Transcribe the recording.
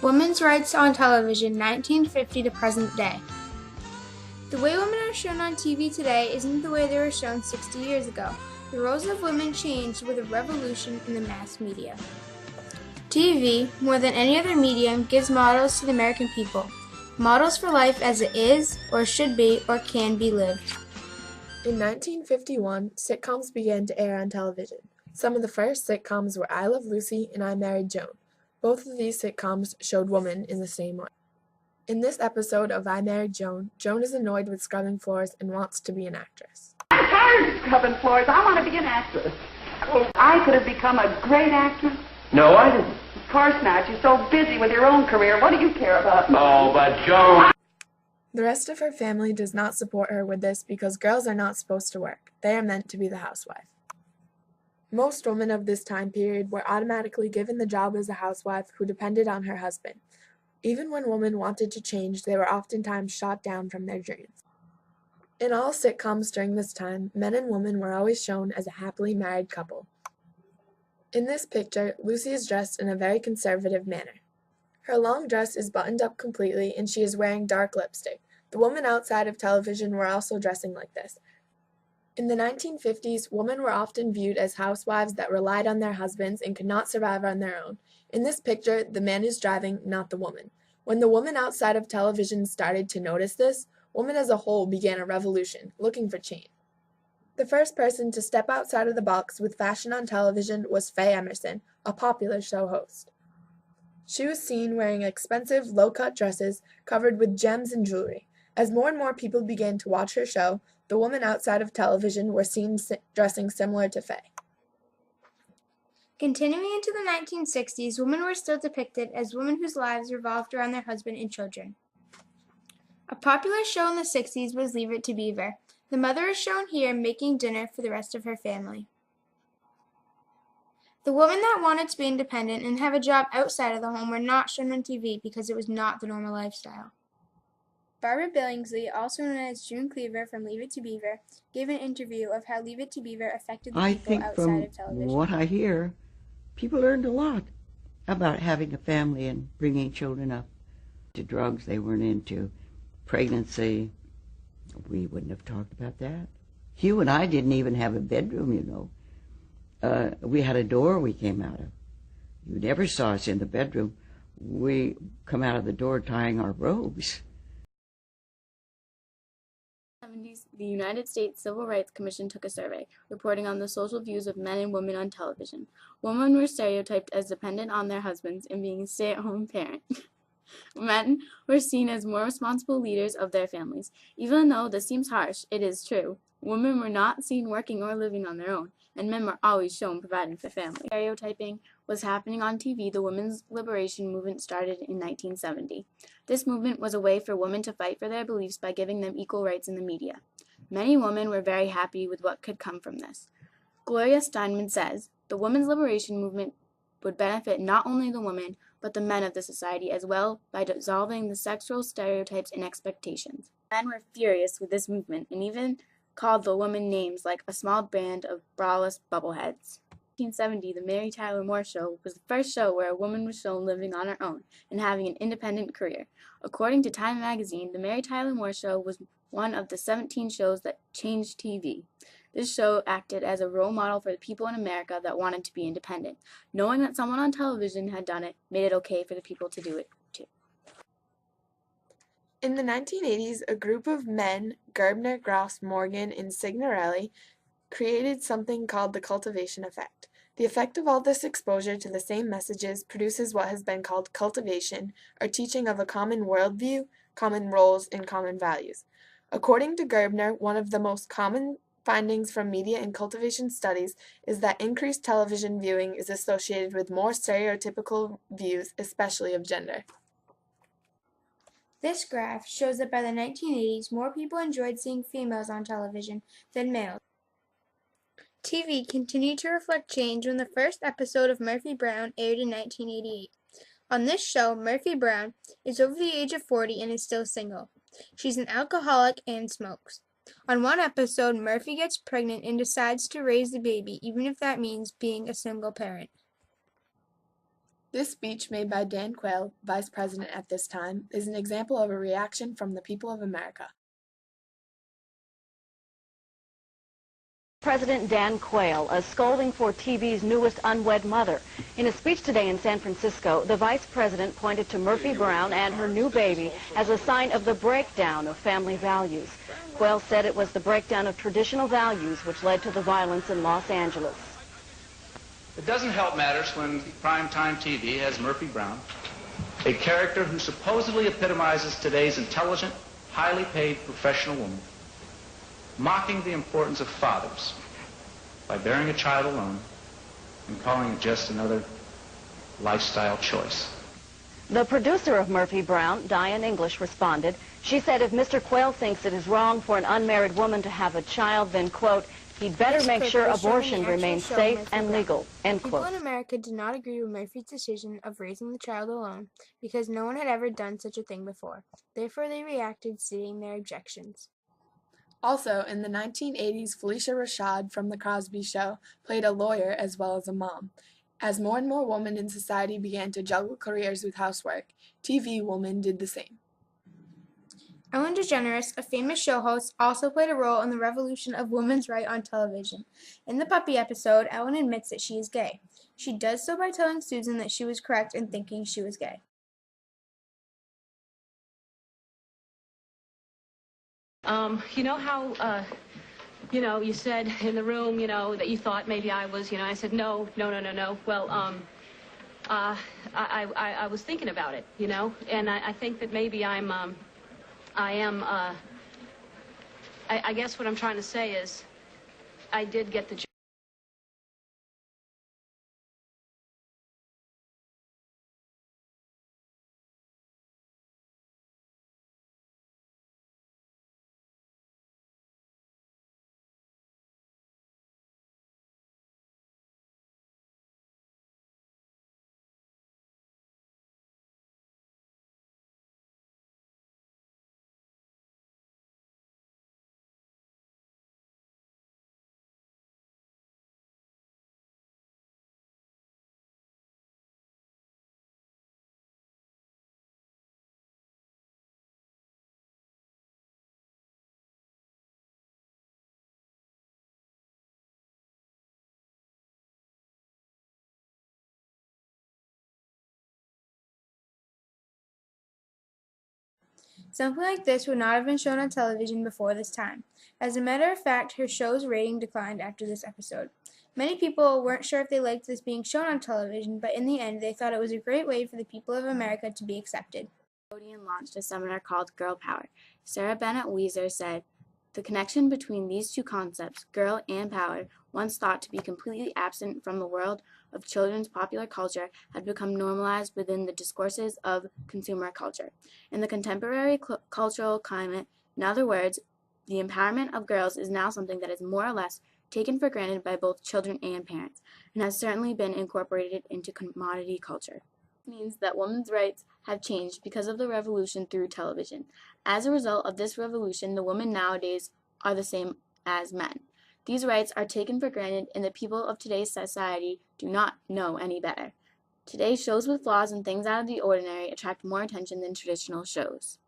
Women's rights on television, 1950 to present day. The way women are shown on TV today isn't the way they were shown 60 years ago. The roles of women changed with a revolution in the mass media. TV, more than any other medium, gives models to the American people. Models for life as it is, or should be, or can be lived. In 1951, sitcoms began to air on television. Some of the first sitcoms were I Love Lucy and I Married Joan. Both of these sitcoms showed women in the same way. In this episode of I Married Joan, Joan is annoyed with scrubbing floors and wants to be an actress. I'm tired of scrubbing floors. I want to be an actress. Well, I could have become a great actress. No, I didn't. Of course not. You're so busy with your own career. What do you care about me? Oh, but Joan... The rest of her family does not support her with this because girls are not supposed to work. They are meant to be the housewife. Most women of this time period were automatically given the job as a housewife who depended on her husband. Even when women wanted to change, they were oftentimes shot down from their dreams. In all sitcoms during this time, men and women were always shown as a happily married couple. In this picture, Lucy is dressed in a very conservative manner. Her long dress is buttoned up completely and she is wearing dark lipstick. The women outside of television were also dressing like this. In the 1950s, women were often viewed as housewives that relied on their husbands and could not survive on their own. In this picture, the man is driving, not the woman. When the women outside of television started to notice this, women as a whole began a revolution, looking for change. The first person to step outside of the box with fashion on television was Faye Emerson, a popular show host. She was seen wearing expensive, low-cut dresses covered with gems and jewelry. As more and more people began to watch her show, the women outside of television were seen dressing similar to Faye. Continuing into the 1960s, women were still depicted as women whose lives revolved around their husband and children. A popular show in the 60s was Leave It to Beaver. The mother is shown here making dinner for the rest of her family. The women that wanted to be independent and have a job outside of the home were not shown on TV because it was not the normal lifestyle. Barbara Billingsley, also known as June Cleaver from Leave It to Beaver, gave an interview of how Leave It to Beaver affected the people outside of television. From what I hear, people learned a lot about having a family and bringing children up. To drugs they weren't into, pregnancy, we wouldn't have talked about that. Hugh and I didn't even have a bedroom, you know. We had a door we came out of. You never saw us in the bedroom. We come out of the door tying our robes. The United States Civil Rights Commission took a survey, reporting on the social views of men and women on television. Women were stereotyped as dependent on their husbands and being stay-at-home parents. Men were seen as more responsible leaders of their families. Even though this seems harsh, it is true. Women were not seen working or living on their own, and men were always shown providing for family. Stereotyping was happening on TV. The women's liberation movement started in 1970. This movement was a way for women to fight for their beliefs by giving them equal rights in the media. Many women were very happy with what could come from this. Gloria Steinman says, the women's liberation movement would benefit not only the women, but the men of the society as well by dissolving the sexual stereotypes and expectations. Men were furious with this movement and even called the women names like a small band of braless bubbleheads. In 1970, The Mary Tyler Moore Show was the first show where a woman was shown living on her own and having an independent career. According to Time magazine, The Mary Tyler Moore Show was one of the 17 shows that changed TV. This show acted as a role model for the people in America that wanted to be independent. Knowing that someone on television had done it made it okay for the people to do it too. In the 1980s, a group of men, Gerbner, Gross, Morgan, and Signorelli, created something called the cultivation effect. The effect of all this exposure to the same messages produces what has been called cultivation, or teaching of a common worldview, common roles, and common values. According to Gerbner, one of the most common findings from media and cultivation studies is that increased television viewing is associated with more stereotypical views, especially of gender. This graph shows that by the 1980s, more people enjoyed seeing females on television than males. TV continued to reflect change when the first episode of Murphy Brown aired in 1988. On this show, Murphy Brown is over the age of 40 and is still single. She's an alcoholic and smokes. On one episode, Murphy gets pregnant and decides to raise the baby, even if that means being a single parent. This speech made by Dan Quayle, vice president at this time, is an example of a reaction from the people of America. President Dan Quayle, a scolding for TV's newest unwed mother. In a speech today in San Francisco, the vice president pointed to Murphy Brown and her new baby as a sign of the breakdown of family values. Quayle said it was the breakdown of traditional values which led to the violence in Los Angeles. It doesn't help matters when primetime TV has Murphy Brown, a character who supposedly epitomizes today's intelligent, highly paid professional woman, mocking the importance of fathers by bearing a child alone and calling it just another lifestyle choice. The producer of Murphy Brown, Diane English, responded. She said if Mr. Quayle thinks it is wrong for an unmarried woman to have a child, then, quote, he'd better make sure abortion remains safe and legal, end People quote. in America did not agree with Murphy's decision of raising the child alone because no one had ever done such a thing before. Therefore, they reacted, stating their objections. Also, in the 1980s, Felicia Rashad from The Cosby Show played a lawyer as well as a mom. As more and more women in society began to juggle careers with housework, TV women did the same. Ellen DeGeneres, a famous show host, also played a role in the revolution of women's rights on television. In the puppy episode, Ellen admits that she is gay. She does so by telling Susan that she was correct in thinking she was gay. You know how, you said in the room, that you thought maybe I was, I said, no. Well, I was thinking about it, and I think that maybe I guess what I'm trying to say is I did get the job. Something like this would not have been shown on television before this time. As a matter of fact, her show's rating declined after this episode. Many people weren't sure if they liked this being shown on television, but in the end, they thought it was a great way for the people of America to be accepted. Nickelodeon launched a seminar called Girl Power. Sarah Bennett Weiser said, the connection between these two concepts, girl and power, once thought to be completely absent from the world of children's popular culture, had become normalized within the discourses of consumer culture. In the contemporary cultural climate, in other words, the empowerment of girls is now something that is more or less taken for granted by both children and parents, and has certainly been incorporated into commodity culture. This means that women's rights have changed because of the revolution through television. As a result of this revolution, the women nowadays are the same as men. These rights are taken for granted, and the people of today's society do not know any better. Today's shows with flaws and things out of the ordinary attract more attention than traditional shows.